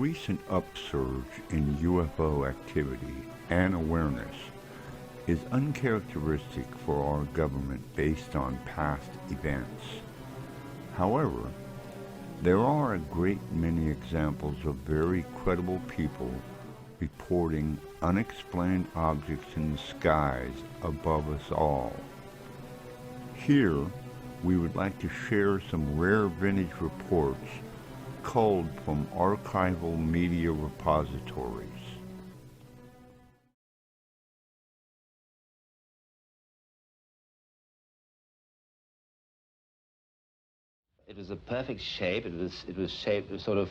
recent upsurge in UFO activity and awareness is uncharacteristic for our government based on past events. However, there are a great many examples of very credible people reporting unexplained objects in the skies above us all. Here, we would like to share some rare vintage reports culled from archival media repositories. It was a perfect shape. It was shaped sort of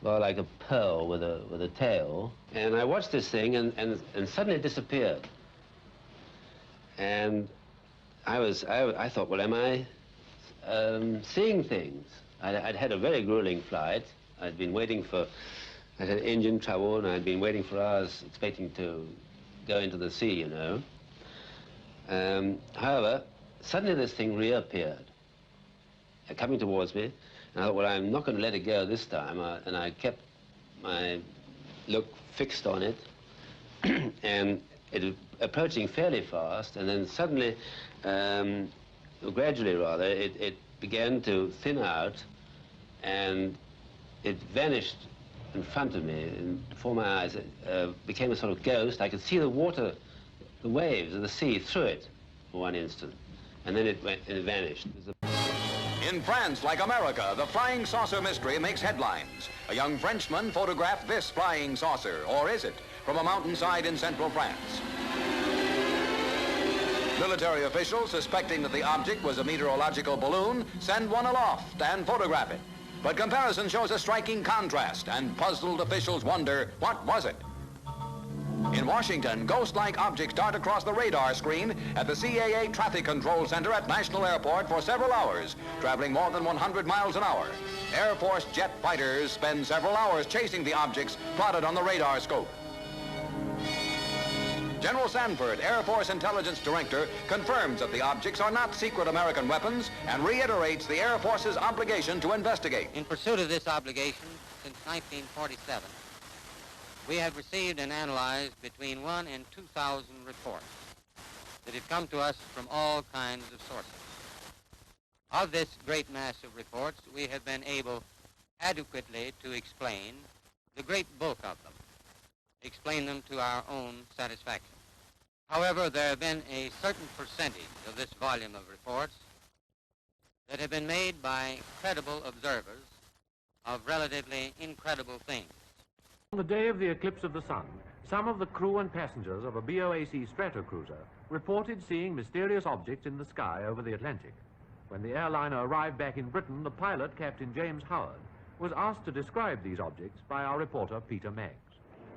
more like a pearl with a tail. And I watched this thing, and suddenly it disappeared. And I thought, well, am I seeing things? I'd had a very grueling flight. I'd had engine trouble, and I'd been waiting for hours, expecting to go into the sea, you know. However, suddenly this thing reappeared, coming towards me, and I thought, well, I'm not going to let it go this time, and I kept my look fixed on it, and it was approaching fairly fast, and then suddenly, gradually rather, it began to thin out, and it vanished in front of me, and before my eyes. It became a sort of ghost. I could see the water, the waves of the sea through it for one instant, and then it vanished. In France, like America, the flying saucer mystery makes headlines. A young Frenchman photographed this flying saucer, or is it, from a mountainside in central France. Military officials, suspecting that the object was a meteorological balloon, send one aloft and photograph it. But comparison shows a striking contrast, and puzzled officials wonder, what was it? In Washington, ghost-like objects dart across the radar screen at the CAA Traffic Control Center at National Airport for several hours, traveling more than 100 miles an hour. Air Force jet fighters spend several hours chasing the objects plotted on the radar scope. General Sanford, Air Force Intelligence Director, confirms that the objects are not secret American weapons and reiterates the Air Force's obligation to investigate. In pursuit of this obligation, since 1947, we have received and analyzed between 1,000 and 2,000 reports that have come to us from all kinds of sources. Of this great mass of reports, we have been able adequately to explain the great bulk of them, explain them to our own satisfaction. However, there have been a certain percentage of this volume of reports that have been made by credible observers of relatively incredible things. On the day of the eclipse of the sun, some of the crew and passengers of a BOAC stratocruiser reported seeing mysterious objects in the sky over the Atlantic. When the airliner arrived back in Britain, the pilot, Captain James Howard, was asked to describe these objects by our reporter, Peter Meggs.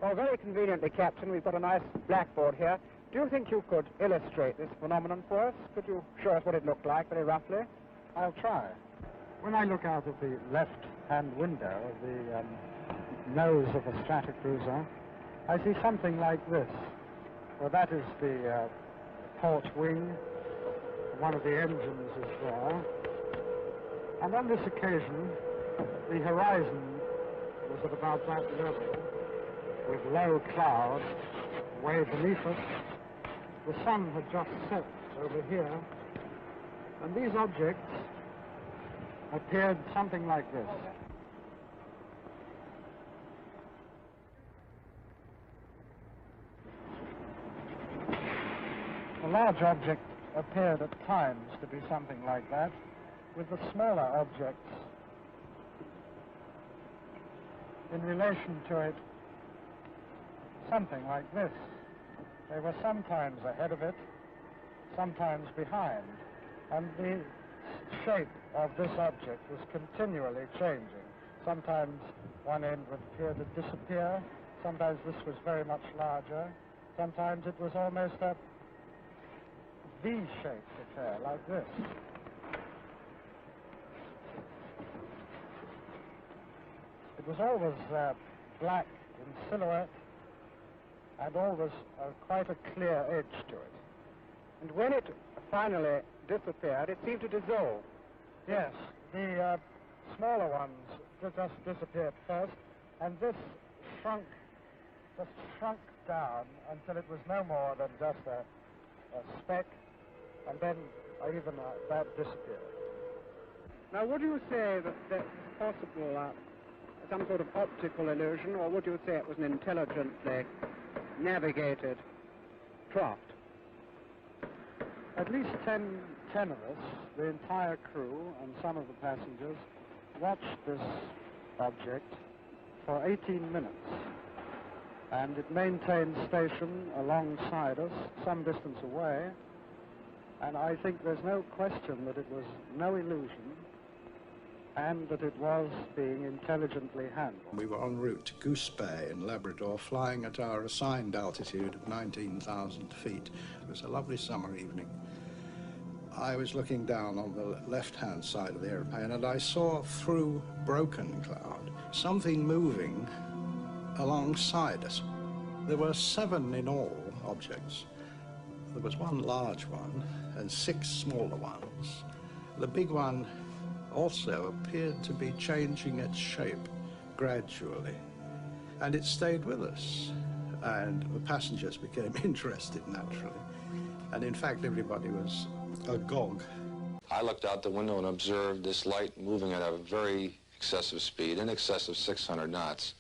Well, very conveniently, Captain, we've got a nice blackboard here. Do you think you could illustrate this phenomenon for us? Could you show us what it looked like, very roughly? I'll try. When I look out of the left-hand window of the nose of a stratocruiser, I see something like this. Well, that is the port wing. One of the engines is there. And on this occasion, the horizon was at about that level, with low clouds way beneath us. The sun had just set over here, and these objects appeared something like this. A large object appeared at times to be something like that, with the smaller objects in relation to it something like this. They were sometimes ahead of it, sometimes behind, and the shape of this object was continually changing. Sometimes one end would appear to disappear, sometimes this was very much larger, sometimes it was almost a V-shaped affair, like this. It was always black in silhouette, and always quite a clear edge to it. And when it finally disappeared, it seemed to dissolve. Yes, the smaller ones just disappeared first, And this just shrunk down until it was no more than just a speck, and then even that disappeared. Now, would you say that it's possible some sort of optical illusion, or would you say it was an intelligently navigated craft? At least 10 of us, the entire crew and some of the passengers, watched this object for 18 minutes. And it maintained station alongside us, some distance away. And I think there's no question that it was no illusion and that it was being intelligently handled. We were en route to Goose Bay in Labrador, flying at our assigned altitude of 19,000 feet. It was a lovely summer evening. I was looking down on the left-hand side of the airplane, and I saw through broken cloud something moving alongside us. There were 7 in all objects. There was one large one and 6 smaller ones. The big one also appeared to be changing its shape gradually, and it stayed with us. And the passengers became interested, naturally. And in fact, everybody was agog. I looked out the window and observed this light moving at a very excessive speed, in excess of 600 knots,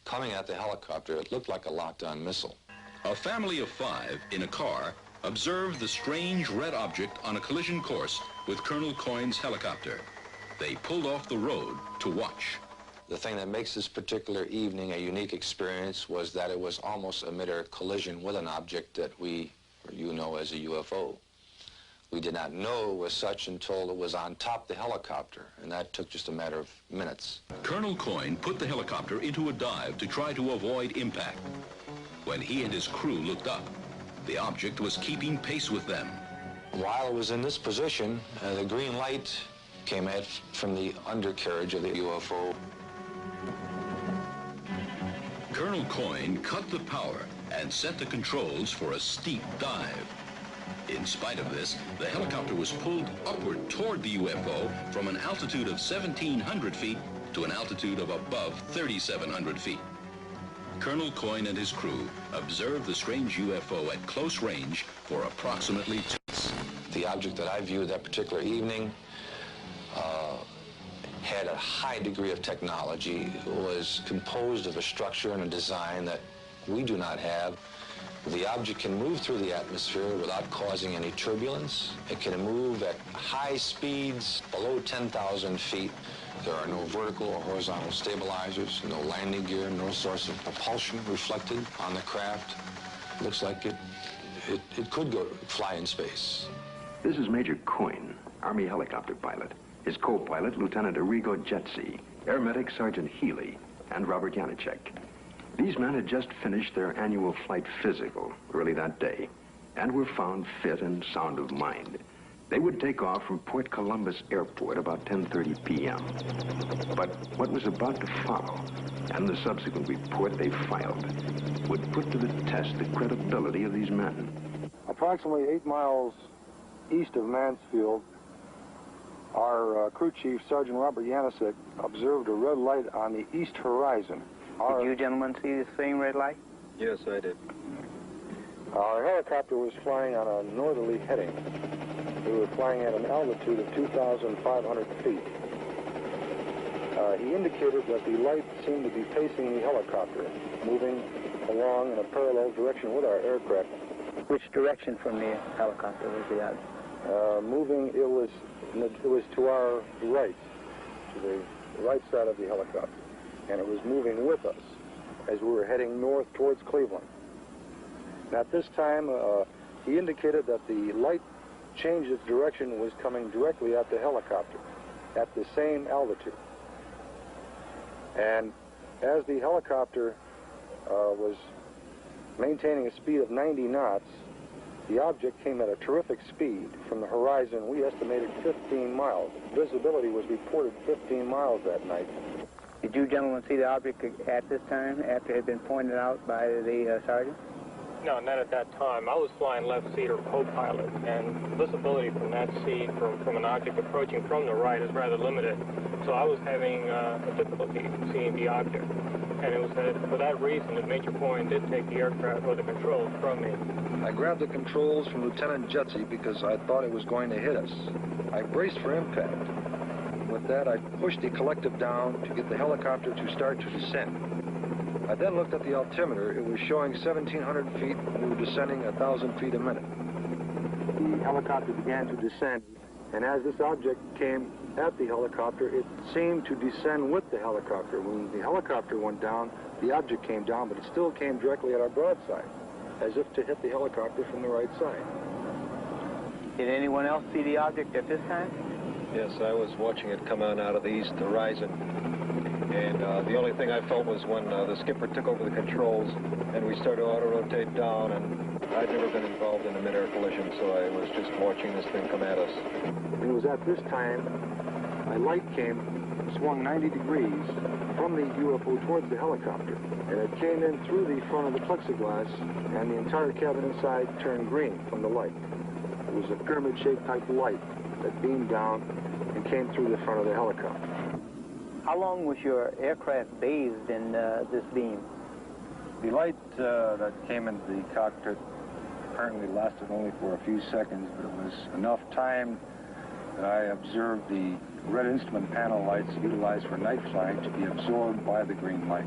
coming at the helicopter. It looked like a locked-on missile. A family of 5 in a car observed the strange red object on a collision course with Colonel Coyne's helicopter. They pulled off the road to watch. The thing that makes this particular evening a unique experience was that it was almost a mid-air collision with an object that you know as a UFO. We did not know it was such until it was on top of the helicopter, and that took just a matter of minutes. Colonel Coyne put the helicopter into a dive to try to avoid impact. When he and his crew looked up, the object was keeping pace with them. While it was in this position, the green light came out from the undercarriage of the UFO. Colonel Coyne cut the power and set the controls for a steep dive. In spite of this, the helicopter was pulled upward toward the UFO from an altitude of 1,700 feet to an altitude of above 3,700 feet. Colonel Coyne and his crew observed the strange UFO at close range for approximately 2 minutes. The object that I viewed that particular evening had a high degree of technology. It was composed of a structure and a design that we do not have. The object can move through the atmosphere without causing any turbulence. It can move at high speeds below 10,000 feet. There are no vertical or horizontal stabilizers, no landing gear, no source of propulsion reflected on the craft. Looks like it could fly in space. This is Major Coyne, Army helicopter pilot. His co-pilot, Lieutenant Arrigo Jetsi, Air Medic Sergeant Healy, and Robert Janicek. These men had just finished their annual flight physical early that day and were found fit and sound of mind. They would take off from Port Columbus Airport about 10:30 p.m. But what was about to follow and the subsequent report they filed would put to the test the credibility of these men. Approximately 8 miles east of Mansfield, our crew chief, Sergeant Robert Janicek, observed a red light on the east horizon. Did you gentlemen see the same red light? Yes, I did. Our helicopter was flying on a northerly heading. We were flying at an altitude of 2,500 feet. He indicated that the light seemed to be pacing the helicopter, moving along in a parallel direction with our aircraft. Which direction from the helicopter was it at? Moving, it was to our right, to the right side of the helicopter. And it was moving with us as we were heading north towards Cleveland. And at this time, he indicated that the light changed its direction and was coming directly at the helicopter at the same altitude. And as the helicopter was maintaining a speed of 90 knots, the object came at a terrific speed from the horizon. We estimated 15 miles. Visibility was reported 15 miles that night. Did you gentlemen see the object at this time, after it had been pointed out by the sergeant? No, not at that time. I was flying left seat or co-pilot, and visibility from that seat from an object approaching from the right is rather limited. So I was having difficulty seeing the object. And it was for that reason that Major Boyne did take the aircraft or the controls from me. I grabbed the controls from Lieutenant Jetsy because I thought it was going to hit us. I braced for impact. With that, I pushed the collective down to get the helicopter to start to descend. I then looked at the altimeter. It was showing 1,700 feet, and we were descending 1,000 feet a minute. The helicopter began to descend, and as this object came at the helicopter, it seemed to descend with the helicopter. When the helicopter went down, the object came down, but it still came directly at our broadside, as if to hit the helicopter from the right side. Did anyone else see the object at this time? Yes, I was watching it come on out of the east horizon, and the only thing I felt was when the skipper took over the controls and we started to auto-rotate down, and I'd never been involved in a mid-air collision, so I was just watching this thing come at us. It was at this time my light swung 90 degrees from the UFO towards the helicopter, and it came in through the front of the plexiglass, and the entire cabin inside turned green from the light. It was a pyramid-shaped type light that beamed down and came through the front of the helicopter. How long was your aircraft bathed in this beam? The light that came into the cockpit apparently lasted only for a few seconds, but it was enough time that I observed the red instrument panel lights utilized for night flying to be absorbed by the green light.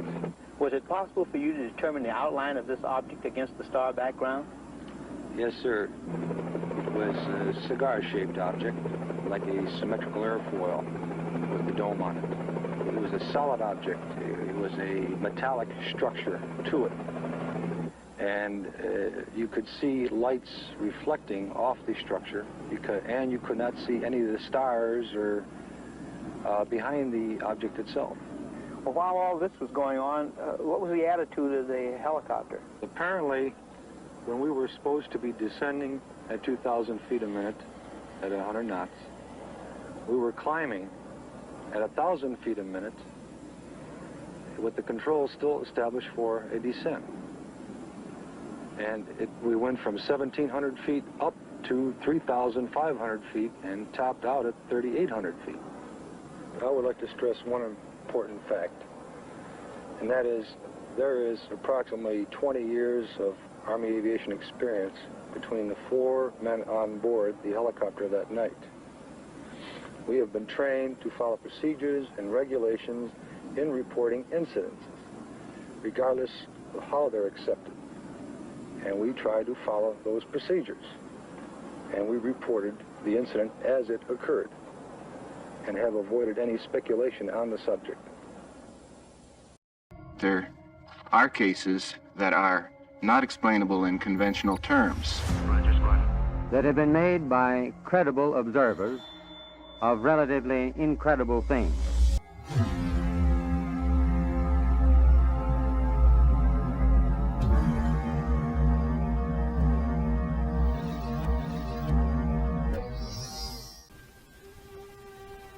Was it possible for you to determine the outline of this object against the star background? Yes, sir. It was a cigar-shaped object, like a symmetrical airfoil with the dome on it. It was a solid object. It was a metallic structure to it. And you could see lights reflecting off the structure, and you could not see any of the stars or behind the object itself. Well, while all this was going on, what was the attitude of the helicopter? Apparently, when we were supposed to be descending at 2,000 feet a minute at 100 knots, we were climbing at 1,000 feet a minute with the controls still established for a descent. And we went from 1,700 feet up to 3,500 feet and topped out at 3,800 feet. I would like to stress one important fact, and that is there is approximately 20 years of Army aviation experience between the 4 men on board the helicopter that night. We have been trained to follow procedures and regulations in reporting incidents, regardless of how they're accepted. And we tried to follow those procedures. And we reported the incident as it occurred and have avoided any speculation on the subject. There are cases that are not explainable in conventional terms. That have been made by credible observers of relatively incredible things.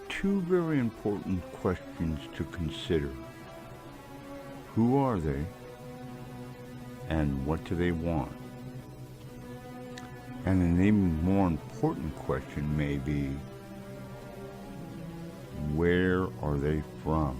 Two very important questions to consider. Who are they? And what do they want? And an even more important question may be, where are they from?